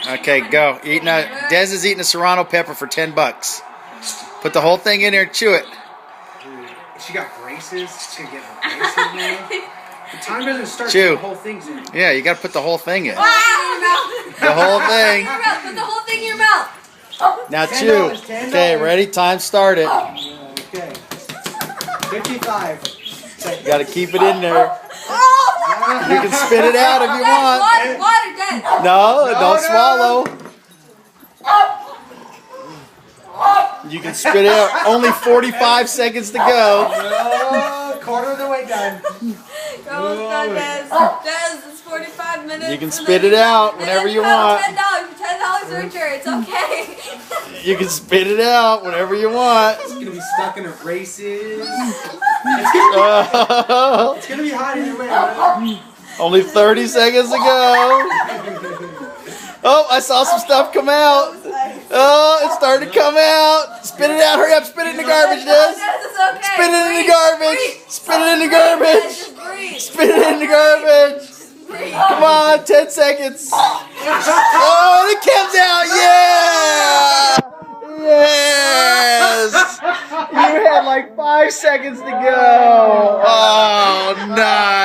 Okay, go. Dez is eating a Serrano pepper for $10. Put the whole thing in there and chew it. Dude, she got braces. She's gonna get her braces now. The time doesn't start Chew. till the whole thing's in. Yeah, you gotta put the whole thing in. The whole thing. Put the whole thing in your mouth. Now chew. $10. Okay, ready? Time started. Okay. 55. You gotta keep it in there. You can spit it out if you want. Water, Dad. No, don't swallow. You can spit it out. Only 45 seconds to go. Quarter of the way done. Almost done, Dez. Dez, it's 45 minutes. You can spit it out whenever you want. $10 richer. It's okay. You can spit it out whenever you want. It's gonna be stuck in her braces. It's gonna be hot either way. Man. Only 30 seconds to go. Oh, I saw some stuff come out. Oh, it's starting to come out. Spit it out. Hurry up. Spit it in the garbage, Dez. Spit it in the garbage. Spit it in the garbage. Spit it in the garbage. Come on, 10 seconds. Oh, it comes out. Yeah. Yes. You had like 5 seconds to go. Oh, nice.